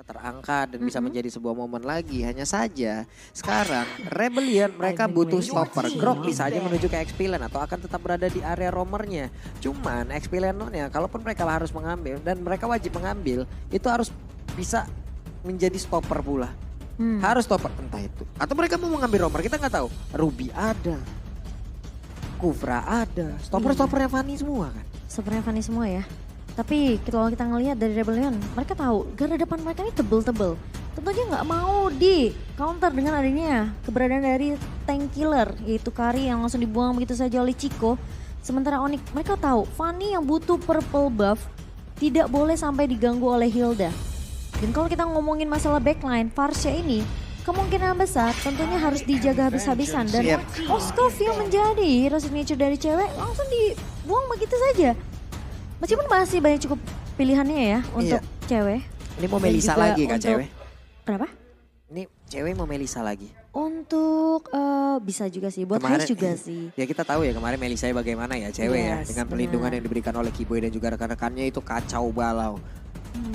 terangkat dan bisa menjadi sebuah momen lagi. Hanya saja sekarang Rebellion mereka butuh stopper. Grok bisa aja menuju ke XP-Lane atau akan tetap berada di area roamernya. Cuman XP-Lane-nya kalaupun mereka harus mengambil dan mereka wajib mengambil, itu harus bisa menjadi stopper pula. Harus stopper entah itu. Atau mereka mau mengambil roamer, kita nggak tahu. Ruby ada. Kufra ada. Stopper-stoppernya Fanny semua kan. Stoppernya Fanny semua ya. Tapi kalau kita ngelihat dari Rebellion, mereka tahu garda depan mereka ini tebel-tebel. Tentunya nggak mau di counter dengan adanya keberadaan dari tank killer, yaitu Kari yang langsung dibuang begitu saja oleh Chico. Sementara Onyx, mereka tahu Fanny yang butuh purple buff tidak boleh sampai diganggu oleh Hilda. Dan kalau kita ngomongin masalah backline, Farsha ini kemungkinan besar tentunya harus dijaga habis-habisan. Dan Oscoville menjadi hero signature dari cewek langsung dibuang begitu saja. Meskipun masih banyak cukup pilihannya ya untuk cewek. Ini mau Melisa lagi kak cewek? Berapa? Ini cewek mau Melisa lagi. Untuk bisa juga sih, buat Heist juga sih. Ya kita tahu ya kemarin Melisa bagaimana ya cewek ya. Dengan perlindungan yang diberikan oleh Kiboy dan juga rekan-rekannya itu kacau balau.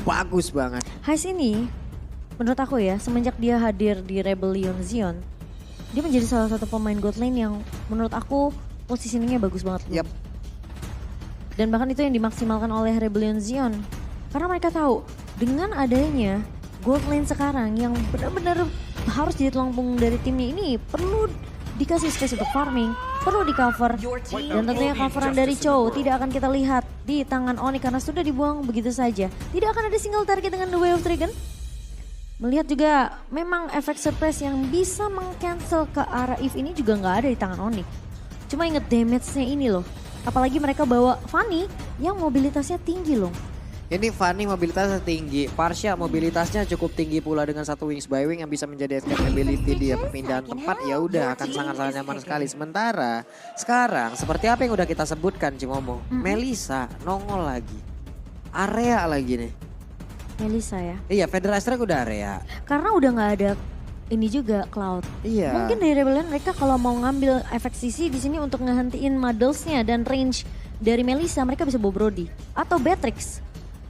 Bagus banget. Heist ini menurut aku ya semenjak dia hadir di Rebellion Zion. Dia menjadi salah satu pemain god lane yang menurut aku positioningnya bagus banget. Dan bahkan itu yang dimaksimalkan oleh Rebellion Zion. Karena mereka tahu dengan adanya gold lane sekarang yang benar-benar harus jadi tulang punggung dari timnya ini perlu dikasih space untuk farming, perlu di cover. Dan tentunya coveran dari Chow tidak akan kita lihat di tangan Onyx karena sudah dibuang begitu saja. Tidak akan ada single target dengan The Way of Dragon. Melihat juga memang efek surprise yang bisa meng-cancel ke arah Eve ini juga nggak ada di tangan Onyx. Cuma inget damage-nya ini loh. Apalagi mereka bawa Fanny yang mobilitasnya tinggi loh. Ini Fanny mobilitasnya tinggi, Farsha mobilitasnya cukup tinggi pula dengan satu wings by wing yang bisa menjadi escapability dia perpindahan tempat ya udah akan sangat-sangat nyaman sekali. Sementara sekarang seperti apa yang udah kita sebutkan Cimomo, Melisa nongol lagi, area lagi nih. Melisa ya? Iya, Federal Strike udah area. Karena udah nggak ada ini juga Cloud. Iya. Mungkin dari Rebellion mereka kalau mau ngambil efek sisi di sini untuk ngehentiin Muddles-nya dan range dari Melisa mereka bisa bawa Brody atau Beatrix.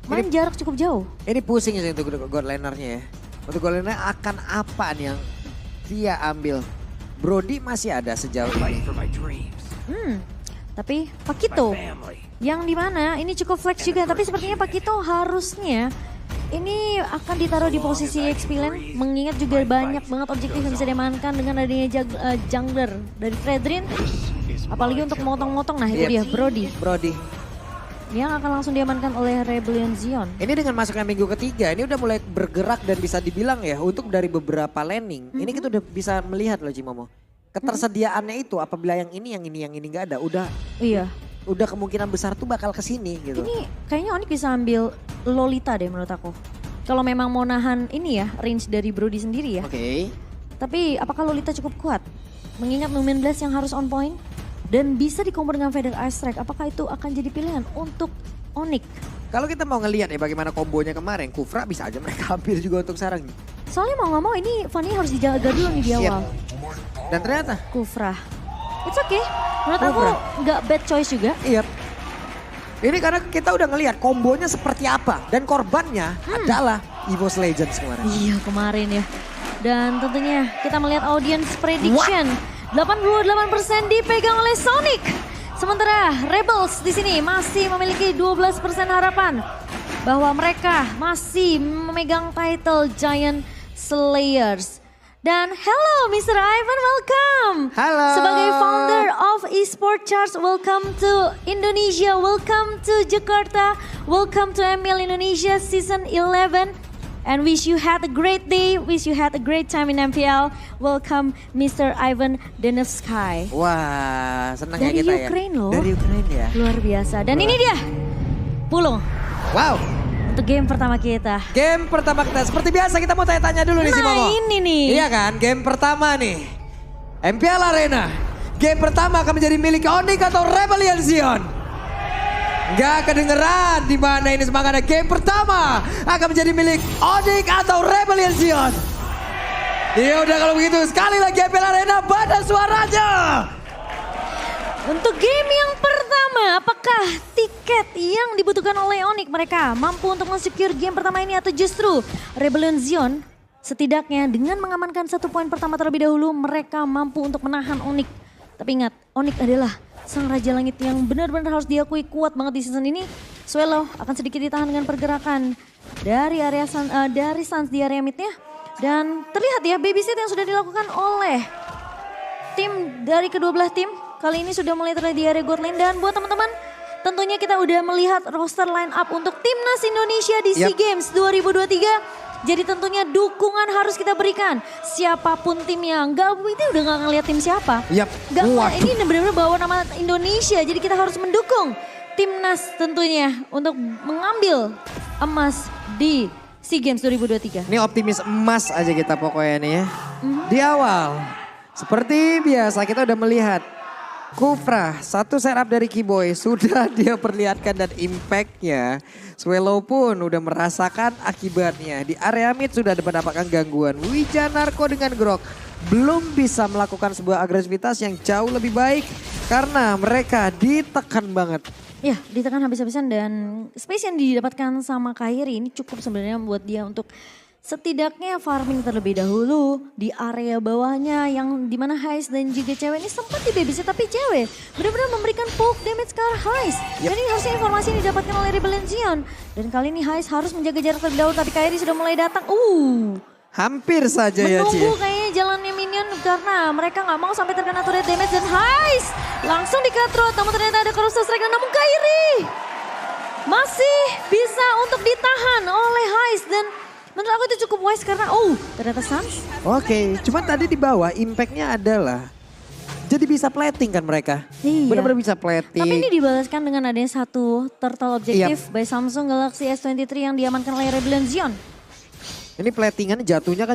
Main jarak cukup jauh. Ini pusing sih untuk god laner-nya ya. Untuk god laner akan apa nih yang dia ambil? Brody masih ada sejauh ini. Tapi Pakito yang dimana ini cukup flex juga. Tapi sepertinya Pakito harusnya ini akan ditaruh di posisi XP-Lane, mengingat juga banyak banget objektif yang bisa diamankan dengan adanya jungler dari Fredrin. Apalagi untuk motong-motong, nah itu dia Brody. Yang akan langsung diamankan oleh Rebellion Zion. Ini dengan masuknya minggu ketiga, ini udah mulai bergerak dan bisa dibilang ya untuk dari beberapa laning. Ini kita udah bisa melihat loh Cimomo. Ketersediaannya itu apabila yang ini nggak ada, udah kemungkinan besar tuh bakal kesini gitu. Ini kayaknya Onyx bisa ambil Lolita deh menurut aku. Kalau memang mau nahan ini ya range dari Brody sendiri ya. Tapi apakah Lolita cukup kuat? Mengingat Lumen Blast yang harus on point dan bisa dikombor dengan Feather Ice Strike. Apakah itu akan jadi pilihan untuk Onyx? Kalau kita mau ngelihat ya bagaimana kombonya kemarin, Kufra bisa aja mereka ambil juga untuk sarang. Soalnya mau nggak mau ini Fanny harus dijaga dulu nih di awal. Dan ternyata Kufra. It's okay. Menurut aku nggak bad choice juga. Iya. Ini karena kita udah ngelihat kombonya seperti apa. Dan korbannya adalah EVOS Legends kemarin. Iya kemarin ya. Dan tentunya kita melihat audience prediction. 88% dipegang oleh Sonic. Sementara Rebels di sini masih memiliki 12% harapan. Bahwa mereka masih memegang title Giant Slayers. Dan hello Mr. Ivan, welcome. Halo. Sebagai founder of Esport Charts, welcome to Indonesia, welcome to Jakarta, welcome to ML Indonesia Season 11. And wish you had a great day, wish you had a great time in MPL. Welcome Mr. Ivan Denevsky. Wah, senang ya dari kita ya. Dari Ukraine loh. Dari Ukraine ya. Luar biasa. Dan ini dia, Pulung. Wow. Untuk game pertama kita. Game pertama kita, seperti biasa kita mau tanya-tanya dulu nih si Momo. Ini nih. Iya kan, game pertama nih. MPL Arena. Game pertama akan menjadi milik Onyx atau Rebellion Zion? Gak kedengeran di mana ini semangatnya. Game pertama akan menjadi milik Onyx atau Rebellion Zion? Ya udah kalau begitu sekali lagi MPL Arena pada suaranya. Untuk game yang pertama Nah, apakah tiket yang dibutuhkan oleh Onyx mereka mampu untuk men-secure game pertama ini atau justru Rebellion Zion setidaknya dengan mengamankan 1 poin pertama terlebih dahulu mereka mampu untuk menahan Onyx. Tapi ingat, Onyx adalah sang Raja Langit yang benar-benar harus diakui kuat banget di season ini. Swallow akan sedikit ditahan dengan pergerakan dari area dari Suns di area midnya. Dan terlihat ya babysit yang sudah dilakukan oleh tim dari kedua belah tim. Kali ini sudah mulai terlihat di area gold lane. Dan buat teman-teman tentunya kita udah melihat roster line up untuk Timnas Indonesia di SEA Games 2023. Jadi tentunya dukungan harus kita berikan. Siapapun timnya, ini udah gak ngeliat tim siapa. Ini benar-benar bawa nama Indonesia. Jadi kita harus mendukung Timnas tentunya untuk mengambil emas di SEA Games 2023. Ini optimis emas aja kita pokoknya nih ya. Di awal, seperti biasa kita udah melihat Kufra, satu setup dari Kiboy sudah dia perlihatkan dan impactnya. Swallow pun udah merasakan akibatnya. Di area mid sudah mendapatkan gangguan. Wijanarko dengan Grok belum bisa melakukan sebuah agresivitas yang jauh lebih baik. Karena mereka ditekan banget. Ya, ditekan habis-habisan dan space yang didapatkan sama Kairi ini cukup sebenarnya membuat dia untuk setidaknya farming terlebih dahulu di area bawahnya yang dimana Hais dan juga cewek ini sempat di babysit tapi cewek benar-benar memberikan poke damage ke arah Hais. Dan ini harusnya informasi yang didapatkan oleh Rebellion Zion. Dan kali ini Hais harus menjaga jarak terlebih dahulu tapi Kairi sudah mulai datang. Hampir saja ya Ci. Menunggu kayaknya jalannya minion karena mereka nggak mau sampai terkena turret damage dan Hais langsung di-cutthroat. Namun ternyata ada Corruption Strike namun Kairi masih bisa untuk ditahan oleh Hais dan menurut aku itu cukup wise karena ternyata Suns. Oke, cuman tadi di bawah impactnya adalah jadi bisa plating kan mereka. Iya. Benar-benar bisa plating. Tapi ini dibalaskan dengan adanya satu turtle objektif by Samsung Galaxy S23 yang diamankan oleh Rebellion Zion. Ini platingan jatuhnya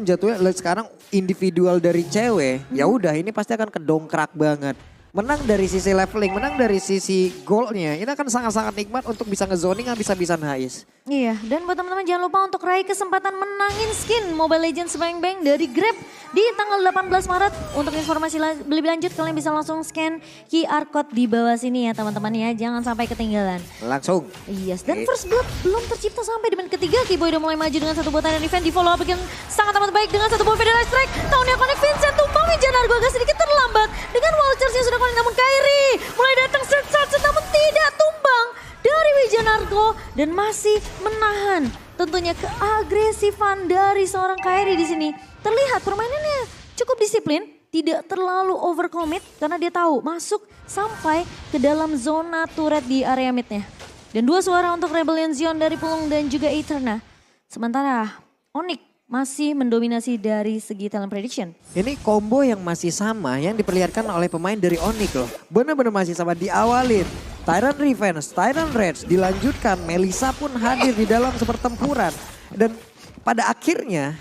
sekarang individual dari cewek. Ya udah ini pasti akan kedongkrak banget. Menang dari sisi leveling, menang dari sisi goalnya. Ini akan sangat-sangat nikmat untuk bisa ngezoning habis-habisan Hais. Iya, dan buat teman-teman jangan lupa untuk raih kesempatan menangin skin Mobile Legends Bang Bang dari Grab di tanggal 18 Maret. Untuk informasi lebih lanjut kalian bisa langsung scan QR code di bawah sini ya teman-teman ya. Jangan sampai ketinggalan. Langsung. Yes, dan First Blood belum tercipta sampai di menit ketiga. Kiboy udah mulai maju dengan satu buatan dan event di follow up dengan sangat amat baik dengan satu buah Federal Strike. Tahunnya Connect Vincent tumpang Wijanarko agak sedikit terlambat dengan wall charge-nya sudah connect namun Kairi mulai datang set namun tidak tumbang dari Wijanarko dan masih menahan tentunya keagresifan dari seorang Kairi di sini. Terlihat permainannya cukup disiplin, tidak terlalu overcommit karena dia tahu masuk sampai ke dalam zona turret di area midnya. Dan 2 suara untuk Rebellion Zion dari Pulung dan juga Eterna. Sementara Onyx masih mendominasi dari segi talent prediction. Ini combo yang masih sama yang diperlihatkan oleh pemain dari Onyx loh. Benar-benar masih sama diawalin. Tyrant Revenge, Tyrant Rage dilanjutkan. Melissa pun hadir di dalam pertempuran. Dan pada akhirnya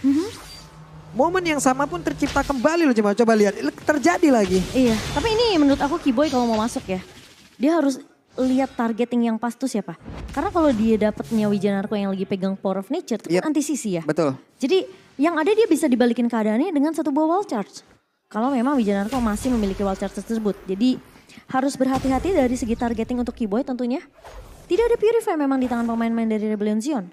momen yang sama pun tercipta kembali loh. Coba lihat terjadi lagi. Iya, tapi ini menurut aku Kiboy kalau mau masuk ya. Dia harus lihat targeting yang pas tuh siapa. Karena kalau dia dapetnya Wijanarko yang lagi pegang Power of Nature itu kan anti-sisi ya. Betul. Jadi yang ada dia bisa dibalikin keadaannya dengan satu buah wall charge. Kalau memang Wijanarko masih memiliki wall charge tersebut. Jadi harus berhati-hati dari segi targeting untuk Kiboy tentunya. Tidak ada Purify memang di tangan pemain-pemain dari Rebellion Zion.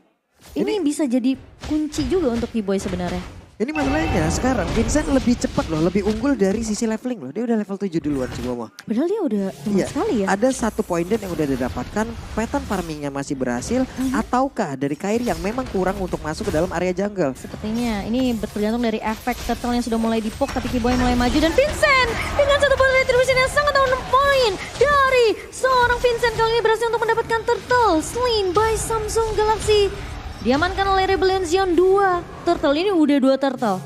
Ini bisa jadi kunci juga untuk Kiboy sebenarnya. Ini masalahnya sekarang Vincent lebih cepat loh, lebih unggul dari sisi leveling loh. Dia udah level 7 duluan semua. Padahal dia udah tinggal sekali ya. Ada satu point yang udah didapatkan, pattern farmingnya masih berhasil. Ataukah dari Kairi yang memang kurang untuk masuk ke dalam area jungle? Sepertinya ini bergantung dari efek turtle yang sudah mulai dipok tapi Kiboy mulai maju. Dan Vincent dengan satu poin retribution yang sangat on point dari seorang Vincent kali ini berhasil untuk mendapatkan turtle slain by Samsung Galaxy. Diamankan oleh Rebellion Zion 2 turtle, ini udah 2 turtle.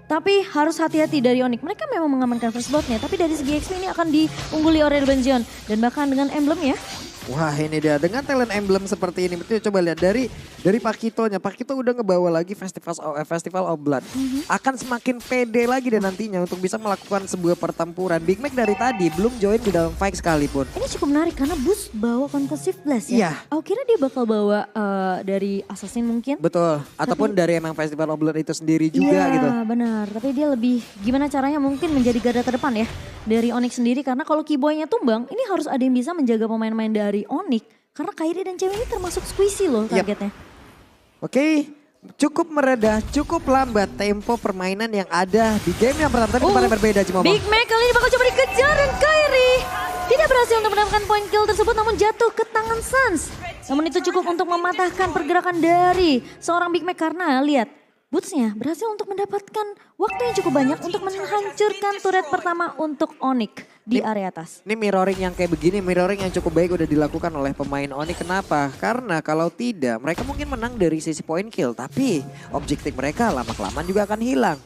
Tapi harus hati-hati dari Onyx. Mereka memang mengamankan first bloodnya, tapi dari segi XP ini akan diungguli oleh Rebellion Zion. Dan bahkan dengan emblem ya, Wah ini dia dengan talent emblem seperti ini. Betul, coba lihat dari Pakitonya. Pakito udah ngebawa lagi Festival of Blood. Akan semakin pede lagi dan nantinya untuk bisa melakukan sebuah pertempuran. Big Mac dari tadi belum join di dalam fight sekalipun. Ini cukup menarik karena Boost bawa Concussive Blast ya. Iya. Aku kira dia bakal bawa dari Assassin mungkin. Betul, ataupun dari emang Festival of Blood itu sendiri juga gitu. Iya benar, tapi dia lebih gimana caranya mungkin menjadi garda terdepan ya dari Onyx sendiri. Karena kalau Keyboy-nya tumbang ini harus ada yang bisa menjaga pemain-pemain dari Onyx. Karena Kairi dan Cewek ini termasuk squishy loh targetnya. Oke, cukup meredah, cukup lambat tempo permainan yang ada di game yang pertama. Tapi kemarin berbeda Cimomo. Big Mac kali ini bakal coba dikejar dan Kairi tidak berhasil untuk mendapatkan poin kill tersebut namun jatuh ke tangan Sans. Namun itu cukup untuk mematahkan pergerakan dari seorang Big Mac karena lihat Boots-nya berhasil untuk mendapatkan waktu yang cukup banyak untuk menghancurkan turret pertama untuk Onyx di area atas. Ini mirroring yang kayak begini, mirroring yang cukup baik udah dilakukan oleh pemain Onyx. Kenapa? Karena kalau tidak mereka mungkin menang dari sisi point kill. Tapi objektif mereka lama-kelamaan juga akan hilang.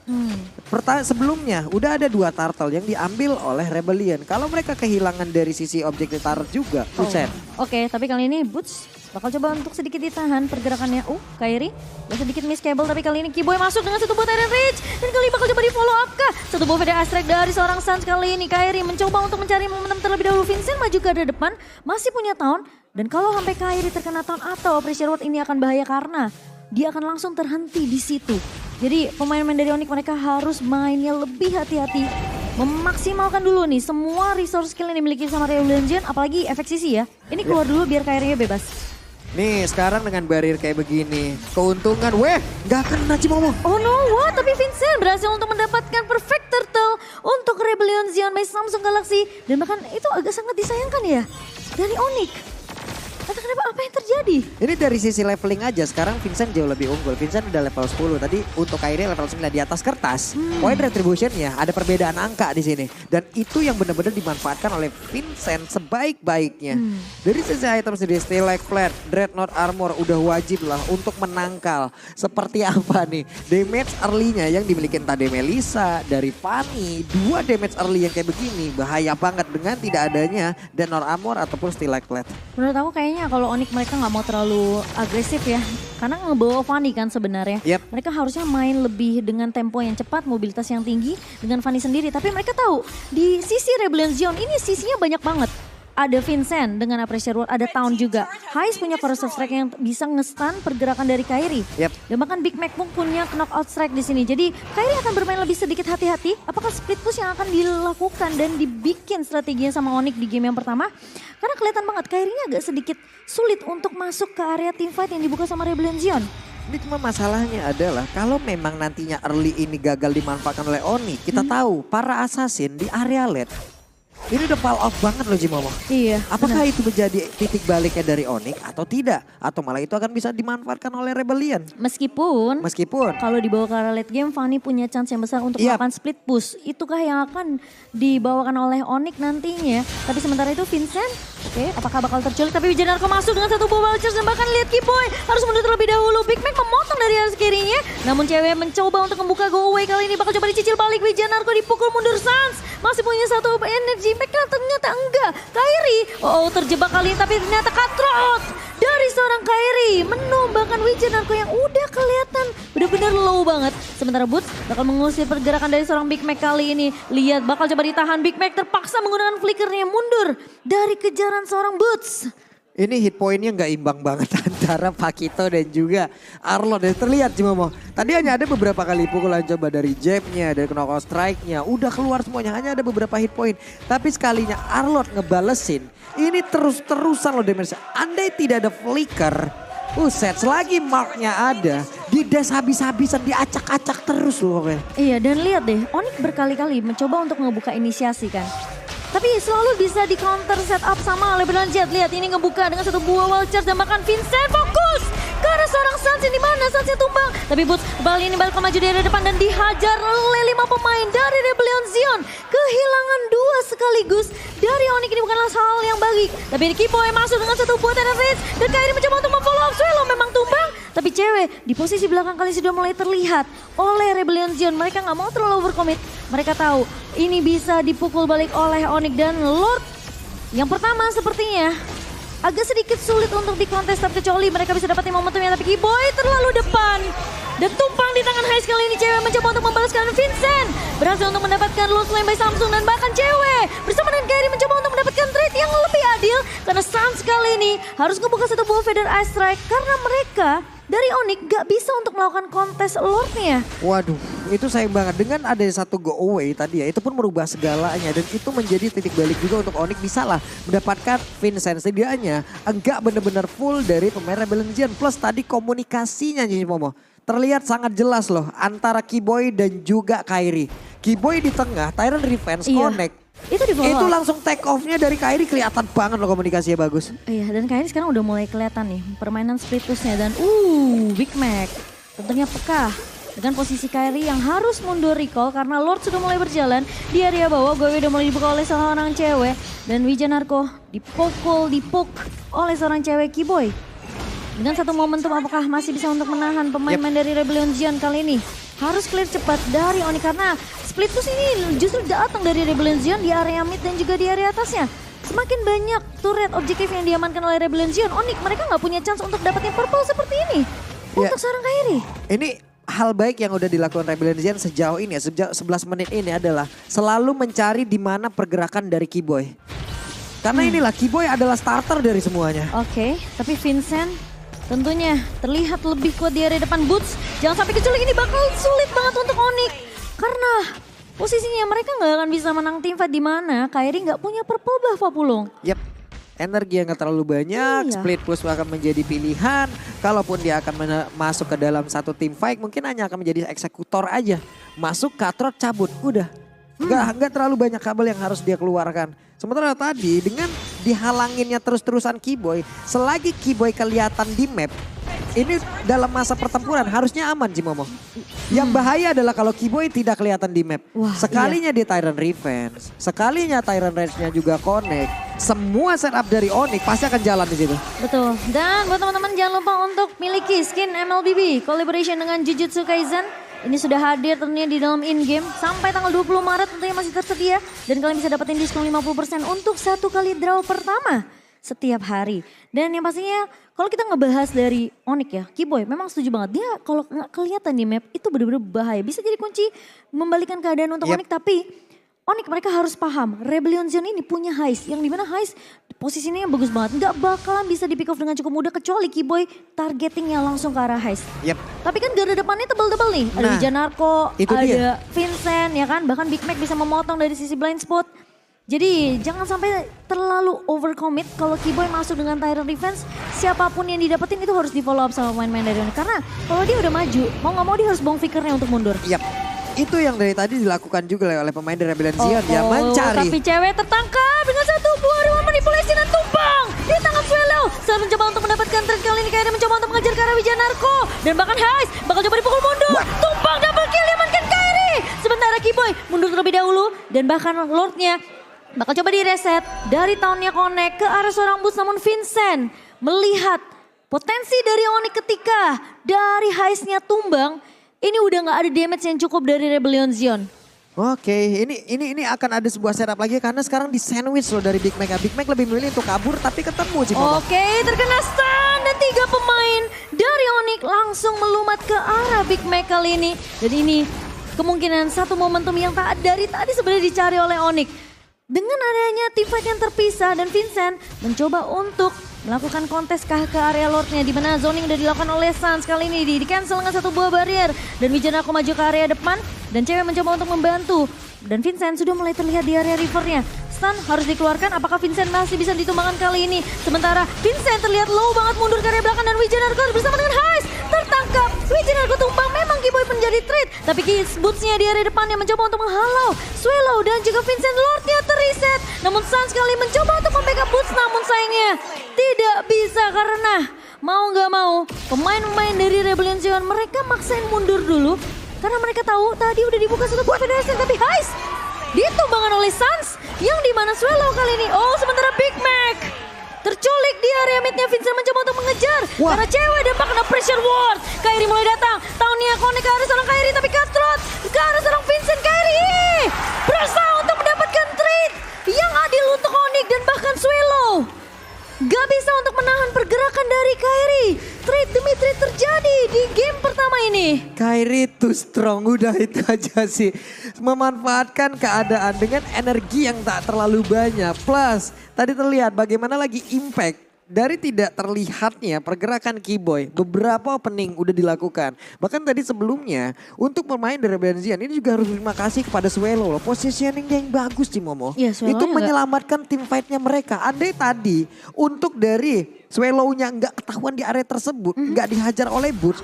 Sebelumnya udah ada 2 turtle yang diambil oleh Rebellion. Kalau mereka kehilangan dari sisi objektif turret juga, buset. Oke, tapi kali ini Boots bakal coba untuk sedikit ditahan pergerakannya. Kairi sedikit miss cable tapi kali ini Keyboy masuk dengan satu buat Iron Reach. Dan kali ini bakal coba di follow up kah? Satu buat VDA strike dari seorang Sans kali ini. Kairi mencoba untuk mencari momentum terlebih dahulu. Vincent maju ke arah depan, masih punya taunt. Dan kalau sampai Kairi terkena taunt atau pressure ward ini akan bahaya karena dia akan langsung terhenti di situ. Jadi pemain-pemain dari Onyx mereka harus mainnya lebih hati-hati. Memaksimalkan dulu nih semua resource skill yang dimiliki sama Rebellion, apalagi efek sisi ya. Ini keluar dulu biar Kairi bebas. Nih sekarang dengan barrier kayak begini, keuntungan, nggak kena Cimomo. Oh no, tapi Vincent berhasil untuk mendapatkan perfect turtle untuk Rebellion Zion by Samsung Galaxy. Dan bahkan itu agak sangat disayangkan ya dari Onyx. Atau kenapa apa yang terjadi? Ini dari sisi leveling aja, sekarang Vincent jauh lebih unggul. Vincent udah level 10, tadi untuk Kairi level 9 di atas kertas. Point retribution-nya ada perbedaan angka di sini. Dan itu yang benar-benar dimanfaatkan oleh Vincent sebaik-baiknya. Dari sisi item sendiri, Steel Like Flat, Dreadnought Armor udah wajib lah untuk menangkal. Seperti apa nih, damage early-nya yang dimiliki entah dari Melissa, dari Fanny. 2 damage early yang kayak begini, bahaya banget dengan tidak adanya Dreadnought Armor ataupun Steel Like Flat. Menurut aku kayaknya kalau Onyx mereka nggak mau terlalu agresif ya. Karena ngebawa Fanny kan sebenarnya. Mereka harusnya main lebih dengan tempo yang cepat, mobilitas yang tinggi dengan Fanny sendiri. Tapi mereka tahu di sisi Rebellion Zion ini sisinya banyak banget. Ada Vincent dengan Appreciate Ward, ada Town juga. Hais punya Corrosive Strike yang bisa nge-stun pergerakan dari Kairi. Dan bahkan Big Mac pun punya Knockout Strike di sini. Jadi Kairi akan bermain lebih sedikit hati-hati. Apakah split push yang akan dilakukan dan dibikin strateginya sama Onyx di game yang pertama? Karena kelihatan banget Kairinya agak sedikit sulit untuk masuk ke area teamfight yang dibuka sama Rebellion Zion. Ini cuma masalahnya adalah kalau memang nantinya early ini gagal dimanfaatkan oleh Onyx, kita tahu para assassin di area late ini udah fall off banget loh Cimomo. Iya. Apakah itu menjadi titik baliknya dari Onyx atau tidak? Atau malah itu akan bisa dimanfaatkan oleh Rebellion? Meskipun kalau dibawa ke arah late game, Fanny punya chance yang besar untuk melakukan split push. Itukah yang akan dibawakan oleh Onyx nantinya? Tapi sementara itu Vincent, apakah bakal terculik? Tapi Wijanarko masuk dengan satu buah Vultures dan bahkan lihat Keyboy harus mundur terlebih dahulu. Big Mac memotong dari arah kirinya. Namun Cewek mencoba untuk membuka go away kali ini. Bakal coba dicicil balik. Wijanarko dipukul mundur Sans. Masih punya satu energi. Mereka ternyata enggak. Kairi, terjebak kali ini tapi ternyata cutthroat dari seorang Kairi menumbangkan Wijanarko yang udah kelihatan benar-benar low banget. Sementara Boots bakal mengusir pergerakan dari seorang Big Mac kali ini. Lihat bakal coba ditahan. Big Mac terpaksa menggunakan flickernya mundur dari kejaran seorang Boots. Ini hit pointnya nggak imbang banget antara Pakito dan juga Arlot. Dan terlihat Cimomo, tadi hanya ada beberapa kali pukulan coba dari jabnya, dari knockout strike-nya. Udah keluar semuanya, hanya ada beberapa hit point. Tapi sekalinya Arlot ngebalesin, ini terus-terusan loh damage. Andai tidak ada flicker, selagi marknya ada, di dash habis-habisan, diacak-acak terus loh pokoknya. Iya dan lihat deh, Onyx berkali-kali mencoba untuk ngebuka inisiasi kan. Tapi selalu bisa di counter setup sama Rebellion Jet. Lihat ini ngebuka dengan satu buah Vultures dan bahkan Vincent fokus ke arah seorang Sans yang dimana Sansnya tumbang. Tapi Boots kembali ini balik maju dari depan dan dihajar oleh 5 pemain dari Rebellion Zion. Kehilangan 2 sekaligus dari Onyx ini bukanlah hal yang baik. Tapi Keyboy masuk dengan satu buah Tenet Rage dan Kairi mencoba untuk memfollow up. Swelo memang tumbang. Tapi Cewek di posisi belakang kali sudah mulai terlihat oleh Rebellion Zion. Mereka nggak mau terlalu overcommit. Mereka tahu ini bisa dipukul balik oleh Onyx dan Lord. Yang pertama sepertinya agak sedikit sulit untuk dikontes, tapi kecuali mereka bisa dapatin momentumnya, tapi Kiboy terlalu depan. Dan tumpang di tangan Hais kali ini, cewek mencoba untuk membalaskan Vincent. Berhasil untuk mendapatkan low slam by Samsung dan bahkan cewek bersama dengan Kairi mencoba untuk mendapatkan trade yang lebih adil. Karena Suns kali ini harus ngebuka satu buah Feather Ice Strike karena mereka dari Onyx gak bisa untuk melakukan kontes Lordnya. Waduh, itu sayang banget. Dengan ada satu go away tadi ya, itu pun merubah segalanya. Dan itu menjadi titik balik juga untuk Onyx bisa lah mendapatkan Vincent. Setidaknya enggak benar-benar full dari pemain Rebel Legion. Plus tadi komunikasinya Cici Momo terlihat sangat jelas loh antara Kiboy dan juga Kairi. Kiboy di tengah, Tyrant Revenge, connect. Itu langsung take off-nya dari Kairi kelihatan banget loh komunikasinya bagus. Iya, dan Kairi sekarang udah mulai kelihatan nih permainan split push-nya dan Big Mac tentunya peka dengan posisi Kairi yang harus mundur recall karena Lord sudah mulai berjalan di area bawah. Gue udah mulai dibuka oleh seorang cewek dan Wijanarko dipuk oleh seorang cewek Kiboy. Dengan satu momentum apakah masih bisa untuk menahan pemain-pemain dari Rebellion Zion kali ini? Harus clear cepat dari Onyx karena split push ini justru datang dari Rebellion Zion di area mid dan juga di area atasnya. Semakin banyak turret objektif yang diamankan oleh Rebellion Zion, Onyx mereka nggak punya chance untuk dapetin purple seperti ini. Untuk seorang Kairi. Ini hal baik yang udah dilakukan Rebellion Zion sejauh ini ya, sejauh 11 menit ini adalah selalu mencari di mana pergerakan dari Kiboy. Karena inilah Kiboy adalah starter dari semuanya. Oke, tapi Vincent tentunya terlihat lebih kuat di area depan. Boots jangan sampai keculik, ini bakal sulit banget untuk Onyx. Karena posisinya mereka nggak akan bisa menang teamfight di mana Kairi nggak punya purple buff Pulung. Yap, energi yang nggak terlalu banyak, split push akan menjadi pilihan. Kalaupun dia akan masuk ke dalam satu team fight mungkin hanya akan menjadi eksekutor aja. Masuk, katrot, cabut, udah. Nggak terlalu banyak kabel yang harus dia keluarkan. Sementara tadi dengan dihalanginnya terus-terusan Kiboy, selagi Kiboy kelihatan di map, ini dalam masa pertempuran harusnya aman Cimomo. Yang bahaya adalah kalau Kiboy tidak kelihatan di map. Sekalinya di Tyrant Revenge, sekalinya Tyrant Rage-nya juga connect, semua setup dari Onyx pasti akan jalan di situ. Betul. Dan buat teman-teman jangan lupa untuk miliki skin MLBB collaboration dengan Jujutsu Kaisen. Ini sudah hadir tentunya di dalam in-game sampai tanggal 20 Maret tentunya masih tersedia. Dan kalian bisa dapetin diskon 50% untuk 1 kali draw pertama setiap hari. Dan yang pastinya kalau kita ngebahas dari Onyx ya, Kiboy memang setuju banget. Dia kalau nggak kelihatan di map itu benar-benar bahaya. Bisa jadi kunci membalikan keadaan untuk Onyx, tapi Onyx mereka harus paham Rebellion Zion ini punya Hais. Yang dimana Hais posisinya yang bagus banget. Nggak bakalan bisa di pick off dengan cukup mudah kecuali Kiboy targetingnya langsung ke arah Hais. Tapi kan garda depannya tebel-tebel nih. Ada Wijanarko, ada Vincent ya kan. Bahkan Big Mac bisa memotong dari sisi blind spot. Jadi jangan sampai terlalu overcommit kalau Kiboy masuk dengan Tyrant Defense. Siapapun yang didapetin itu harus di follow up sama pemain-pemain dari Onyx. Karena kalau dia udah maju, mau gak mau dia harus buang flickernya untuk mundur. Itu yang dari tadi dilakukan juga oleh pemain dari Rebellion Zion. Dia mencari. Tapi cewek tertangkap dengan satu buah ruang manipulasi dan tumpang. Dia tangkap Swallow. Saat mencoba untuk mendapatkan trade kali ini Kairi mencoba untuk mengejar ke arah Wijanarko. Dan bahkan Hais bakal coba dipukul mundur. Tumpang double kill diamankan Kairi. Sementara Kiboy mundur terlebih dahulu. Dan bahkan Lordnya bakal coba direset dari tahunnya connect ke arah seorang Boots. Namun Vincent melihat potensi dari Onyx ketika dari Haisnya tumbang. Ini udah gak ada damage yang cukup dari Rebellion Zion. Oke, ini akan ada sebuah setup lagi karena sekarang di sandwich loh dari Big Mac. Big Mac lebih memilih untuk kabur tapi ketemu Cimomo. Oke, terkena stun dan 3 pemain dari Onyx langsung melumat ke arah Big Mac kali ini. Dan ini kemungkinan satu momentum yang tak dari tadi sebenarnya dicari oleh Onyx. Dengan adanya teamfight yang terpisah dan Vincent mencoba untuk melakukan kontes ke area Lordnya di mana zoning udah dilakukan oleh Suns kali ini di cancel dengan satu buah barrier dan Wijanarko maju ke area depan dan cewek mencoba untuk membantu dan Vincent sudah mulai terlihat di area rivernya. Stun harus dikeluarkan, apakah Vincent masih bisa ditumbangkan kali ini? Sementara Vincent terlihat low banget mundur ke area belakang dan Wijanarko bersama dengan Hais tertangkap. Wijanarko tumbang, memang Kiboy menjadi trade tapi Boots-nya di area depannya mencoba untuk menghalau Swallow dan juga Vincent. Lordnya terreset namun Suns kali mencoba untuk membackup Boots namun sayangnya tidak bisa karena mau gak mau pemain-pemain dari Rebellion Zion mereka maksain mundur dulu karena mereka tahu tadi udah dibuka satu buah federation tapi Hais ditumbangkan oleh Suns yang dimana Swallow kali ini. Sementara Big Mac terculik di area midnya. Vincent mencoba untuk mengejar karena cewek dan kena pressure ward. Kairi mulai datang, tahunnya connect ke arah seorang Kairi tapi Cutthroat ke arah seorang Vincent. Kairi berusaha untuk mendapatkan trade yang adil untuk Onyx dan bahkan Swallow. gak bisa untuk menahan pergerakan dari Kairi. Trade demi trade terjadi di game pertama ini. Kairi too strong, udah itu aja sih. Memanfaatkan keadaan dengan energi yang tak terlalu banyak. Plus tadi terlihat bagaimana lagi impact. Dari tidak terlihatnya pergerakan Keyboy, beberapa opening udah dilakukan. Bahkan tadi sebelumnya untuk pemain dari Rebellion Zion ini juga harus terima kasih kepada Swelo loh. Positioning yang bagus Cimomo. Iya, itu menyelamatkan tim fightnya mereka. Andai tadi untuk dari Swelo-nya nggak ketahuan di area tersebut, nggak dihajar oleh Boots.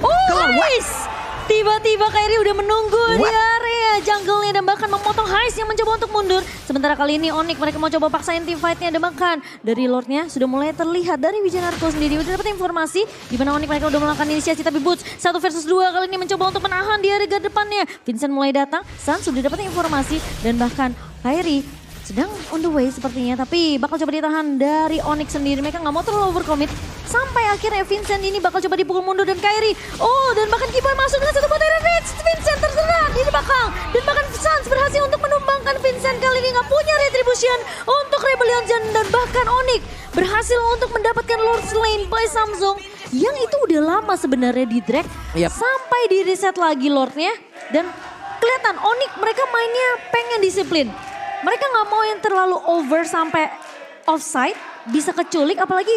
Tiba-tiba Kairi udah menunggu di area jungle-nya dan bahkan memotong Heist yang mencoba untuk mundur. Sementara kali ini Onyx mereka mau coba paksain tim fight-nya dan bahkan dari Lord-nya sudah mulai terlihat dari Wijanarko sendiri. Udah dapat informasi di mana Onyx mereka udah melakukan inisiasi tapi Boots 1 versus 2 kali ini mencoba untuk menahan di area guard depannya. Vincent mulai datang, Sun sudah dapat informasi dan bahkan Kairi sedang on the way sepertinya, tapi bakal coba ditahan dari Onyx sendiri. Mereka nggak mau terlalu overcommit. Sampai akhirnya Vincent ini bakal coba dipukul mundur dan Kairi. Dan bahkan Keyboy masuk dengan satu poteret Rage. Vincent terserang di belakang. Dan bahkan Suns berhasil untuk menumbangkan Vincent. Kali ini nggak punya retribution untuk Rebellion Zion. Dan bahkan Onyx berhasil untuk mendapatkan Lord Slain by Samsung. Yang itu udah lama sebenarnya di drag. Sampai di reset lagi Lordnya. Dan kelihatan Onyx mereka mainnya pengen disiplin. Mereka nggak mau yang terlalu over sampai offside, bisa keculik, apalagi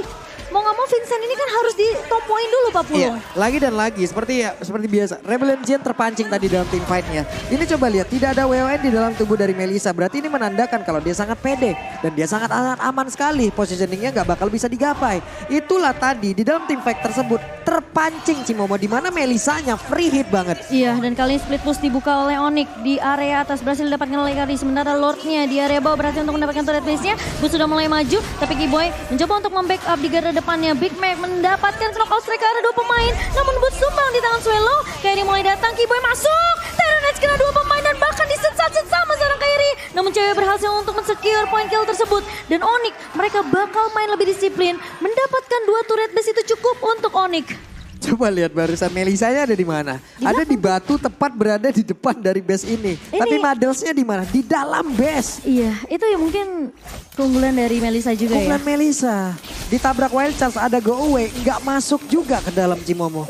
mau nggak mau Vincent ini kan harus ditompoin dulu Pak Pulung. Iya, lagi dan lagi seperti biasa. Rebellion Zion terpancing tadi dalam tim fight-nya. Ini coba lihat, tidak ada WON di dalam tubuh dari Melissa. Berarti ini menandakan kalau dia sangat pede dan dia sangat aman sekali. Positioningnya nggak bakal bisa digapai. Itulah tadi di dalam tim fight tersebut terpancing Cimomo di mana Melissanya free hit banget. Iya, dan kali ini split push dibuka oleh Onyx di area atas berhasil didapatkan oleh Kairi. Sementara Lordnya di area bawah berhasil untuk mendapatkan turret base-nya. Boots sudah mulai maju, tapi Keyboy mencoba untuk membackup di garda depannya. Big Mac mendapatkan knockout strike ke arah 2 pemain. Namun Boots tumbang di tangan Swelo. Kairi mulai datang, Keyboy masuk. Terran Edge kena 2 pemain dan bahkan diset-set sama seorang Kairi. Namun cewek berhasil untuk men-secure point kill tersebut. Dan Onyx mereka bakal main lebih disiplin. Mendapatkan 2 turret base itu cukup untuk Onyx. Coba lihat barusan Melissanya ada di mana? Ada di batu tepat berada di depan dari base ini. Tapi Madelsnya di mana? Di dalam base. Iya, itu ya mungkin keunggulan dari Melissa juga keunggulan Melissa. Ditabrak Wild Charge ada go away, nggak masuk juga ke dalam Cimomo.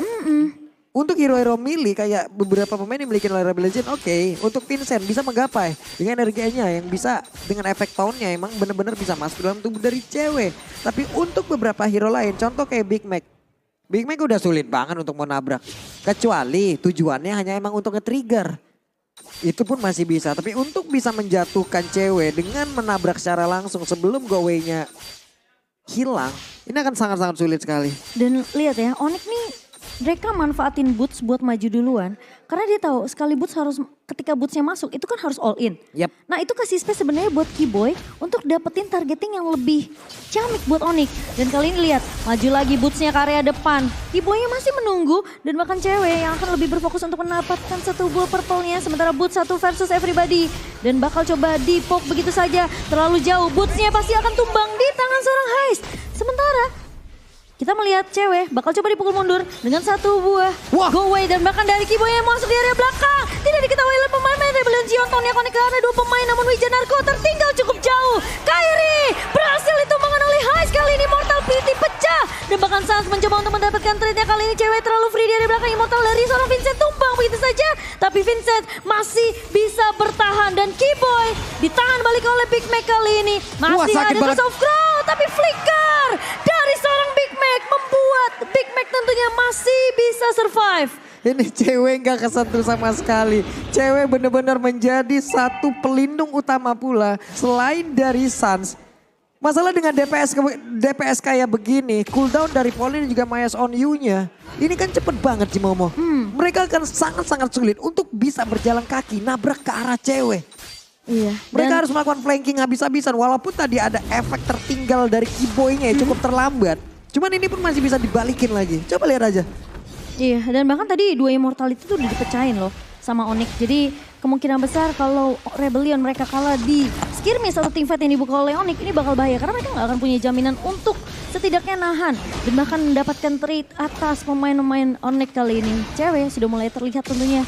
Untuk hero-hero melee kayak beberapa pemain yang memiliki Rebellion Legend, oke. Untuk Vincent bisa menggapai dengan energinya yang bisa dengan efek tauntnya emang benar-benar bisa masuk dalam tubuh dari cewek. Tapi untuk beberapa hero lain, contoh kayak Big Mac. Big Mac udah sulit banget untuk mau nabrak. Kecuali tujuannya hanya emang untuk nge-trigger. Itu pun masih bisa. Tapi untuk bisa menjatuhkan cewek dengan menabrak secara langsung sebelum go away-nya hilang. Ini akan sangat-sangat sulit sekali. Dan lihat ya, Onyx nih mereka manfaatin Boots buat maju duluan. Karena dia tahu sekali Boots harus, ketika Bootsnya masuk itu kan harus all in. Nah itu kasih space sebenarnya buat Keyboy untuk dapetin targeting yang lebih ciamik buat Onyx. Dan kali ini lihat, maju lagi Bootsnya ke area depan. Keyboynya masih menunggu dan bahkan cewek yang akan lebih berfokus untuk mendapatkan satu buah purple-nya. Sementara Boots 1 versus everybody. Dan bakal coba di-poke begitu saja. Terlalu jauh, Bootsnya pasti akan tumbang di tangan seorang Heist. Sementara kita melihat cewek bakal coba dipukul mundur dengan 1 buah go away dan bahkan dari Keyboy yang masuk di area belakang. Tidak diketahui oleh pemain Rebellion Zion. Tony konek ke arah 2 pemain namun Wijanarko tertinggal cukup jauh. Kairi berhasil ditumbangkan oleh Heist. Kali ini Mortal Pity pecah. Dan bahkan Sans mencoba untuk mendapatkan trade-nya. Kali ini cewek terlalu free di area belakang. Immortal dari seorang Vincent tumbang begitu saja. Tapi Vincent masih bisa bertahan dan Keyboy ditahan balik oleh Big Mac kali ini. Masih ada Toss of Crow tapi flicker dari seorang Big Mac membuat Big Mac tentunya masih bisa survive. Ini cewek nggak kesentuh sama sekali. Cewek benar-benar menjadi satu pelindung utama pula selain dari Suns. Masalah dengan DPS kayak begini, cooldown dari Pauline juga Mayas on you-nya. Ini kan cepet banget Cimomo. Mereka akan sangat-sangat sulit untuk bisa berjalan kaki nabrak ke arah cewek. Iya. Mereka harus melakukan flanking habis-habisan walaupun tadi ada efek tertinggal dari Keyboy-nya cukup terlambat. Cuman ini pun masih bisa dibalikin lagi. Coba lihat aja. Iya, dan bahkan tadi 2 immortality itu udah dipecahin loh sama Onyx. Jadi kemungkinan besar kalau Rebellion mereka kalah di skirmish atau teamfight yang dibuka oleh Onyx ini bakal bahaya. Karena mereka gak akan punya jaminan untuk setidaknya nahan. Dan bahkan mendapatkan trade atas pemain-pemain Onyx kali ini. Cewek sudah mulai terlihat tentunya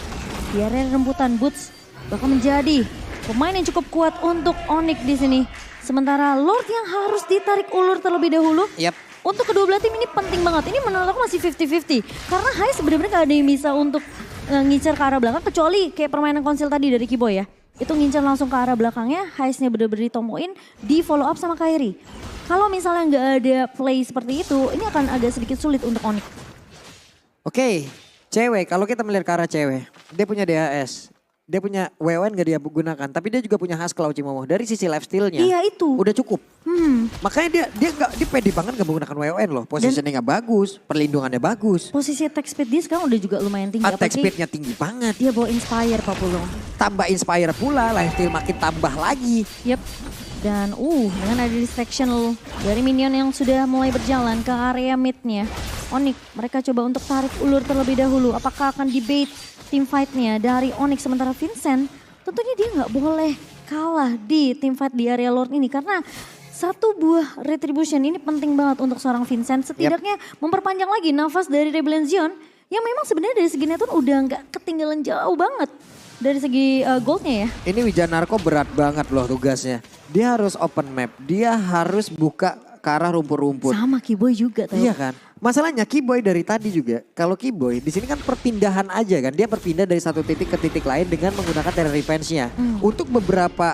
di area rembutan. Boots bakal menjadi pemain yang cukup kuat untuk Onyx di sini. Sementara Lord yang harus ditarik ulur terlebih dahulu. Yap. Untuk kedua belah tim ini penting banget. Ini menurut aku masih 50-50. Karena Hai sebenarnya gak ada yang bisa untuk ngincar ke arah belakang. Kecuali kayak permainan konsil tadi dari Kiboy ya. Itu ngincar langsung ke arah belakangnya. Hai-nya bener-bener ditomoin. Di follow up sama Kairi. Kalau misalnya gak ada play seperti itu. Ini akan agak sedikit sulit untuk Onyx. Oke, cewek. Kalau kita melihat ke arah cewek. Dia punya DHS. Dia punya WON gak dia gunakan, tapi dia juga punya Husklaw Cimomo. Dari sisi lifesteal-nya Iya itu. udah cukup. Makanya dia pede banget gak menggunakan WON loh. Positioningnya bagus, perlindungannya bagus. Posisi attack speed dia sekarang udah juga lumayan tinggi. Attack speed-nya tinggi banget. Dia bawa Inspire Pak Pulung. Tambah Inspire pula, lifesteal makin tambah lagi. Yep. Dan dengan ada distraction dari minion yang sudah mulai berjalan ke area mid-nya. Onyx mereka coba untuk tarik ulur terlebih dahulu. Apakah akan debate team fight-nya dari Onyx, sementara Vincent tentunya dia nggak boleh kalah di team fight di area Lord ini karena satu buah retribution ini penting banget untuk seorang Vincent, setidaknya memperpanjang lagi nafas dari Rebellion Zion yang memang sebenarnya dari segi network udah nggak ketinggalan jauh banget dari segi goldnya ya. Ini Wijanarko berat banget loh tugasnya. Dia harus open map, dia harus buka ke arah rumput-rumput. Sama Kiboy juga tau. Iya kan? Masalahnya Kiboy dari tadi juga, kalau Kiboy di sini kan perpindahan aja kan. Dia berpindah dari satu titik ke titik lain dengan menggunakan terror revenge-nya. Untuk beberapa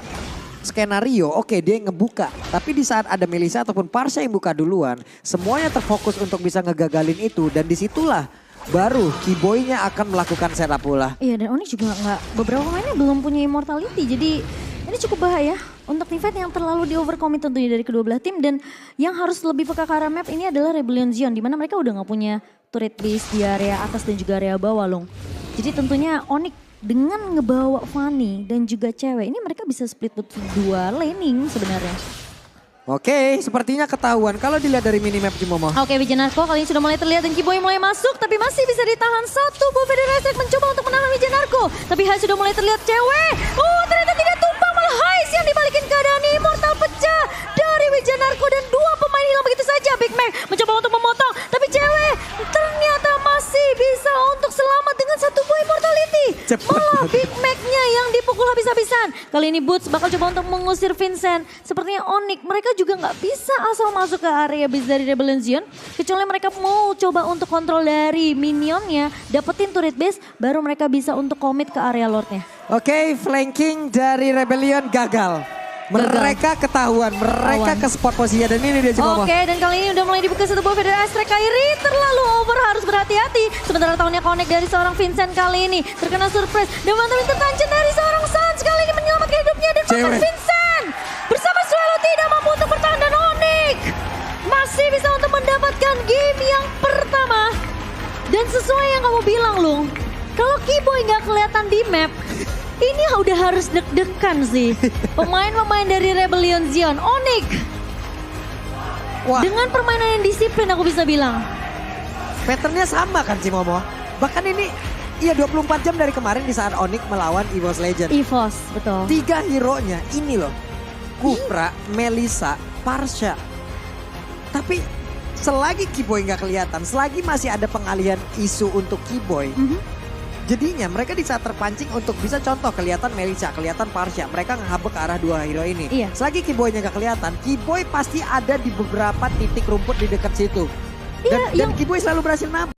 skenario, oke, dia ngebuka. Tapi di saat ada Melissa ataupun Parsha yang buka duluan, semuanya terfokus untuk bisa ngegagalin itu. Dan disitulah baru Kiboy-nya akan melakukan setup pula. Iya, dan Onyx juga beberapa pemainnya belum punya immortality. Jadi ini cukup bahaya untuk team fight yang terlalu di overcommit tentunya dari kedua belah tim. Dan yang harus lebih peka ke arah map ini adalah Rebellion Zion. Dimana mereka udah gak punya turret base di area atas dan juga area bawah loh. Jadi tentunya Onyx dengan ngebawa Fanny dan juga cewek ini mereka bisa split dua laning sebenarnya. Oke, sepertinya ketahuan kalau dilihat dari minimap Cimomo. Oke, Wijanarko kali ini sudah mulai terlihat dan Kiboy mulai masuk. Tapi masih bisa ditahan satu. Federasi mencoba untuk menahan Wijanarko. Tapi Hai sudah mulai terlihat cewek. Ternyata tidak tumpang, malah Hai yang dibalikin keadaan immortal pecah dari Wijanarko. Dan dua pemain hilang begitu saja. Big Mac mencoba untuk memotong. Tapi cewek ternyata masih bisa untuk selamat dengan satu buah immortality. Malah Big Mac-nya yang dipukul habis-habisan. Kali ini Boots bakal coba untuk mengusir Vincent. Sepertinya Onyx mereka juga nggak bisa asal masuk ke area base dari Rebellion Zion. Kecuali mereka mau coba untuk kontrol dari minionnya, dapetin turret base, baru mereka bisa untuk commit ke area Lordnya. Oke, flanking dari Rebellion gagal. Mereka ketahuan, mereka ke spot posisinya dan ini dia Cimomo. Oke, dan kali ini udah mulai dibuka satu buah Federasi Astrek. Kairi terlalu over, harus berhati-hati. Sementara tahunnya connect dari seorang Vincent kali ini terkena surprise. Dan mantap tertancap dari seorang Sans kali ini menyelamatkan hidupnya. Dan bahkan Vincent bersama Swallow tidak mampu untuk bertahan dan Onyx masih bisa untuk mendapatkan game yang pertama. Dan sesuai yang kamu bilang Lung, kalau Kiboy nggak kelihatan di map, ini udah harus deg-degan sih. Pemain-pemain dari Rebellion Zion, Onyx. Wah. Dengan permainan yang disiplin aku bisa bilang. Patternnya sama kan Cimomo. Bahkan ini, iya 24 jam dari kemarin di saat Onyx melawan EVOS Legend. EVOS, betul. 3 hero-nya ini loh. Kupra, Melissa, Parsha. Tapi selagi Kiboy nggak kelihatan, selagi masih ada pengalihan isu untuk Kiboy. Jadinya mereka di saat terpancing untuk bisa contoh kelihatan Melissa, kelihatan Parsha. Mereka ngehabek ke arah dua hero ini. Iya. Selagi Kiboy-nya gak kelihatan, Kiboy pasti ada di beberapa titik rumput di dekat situ. Dan Kiboy selalu berhasil nabrak.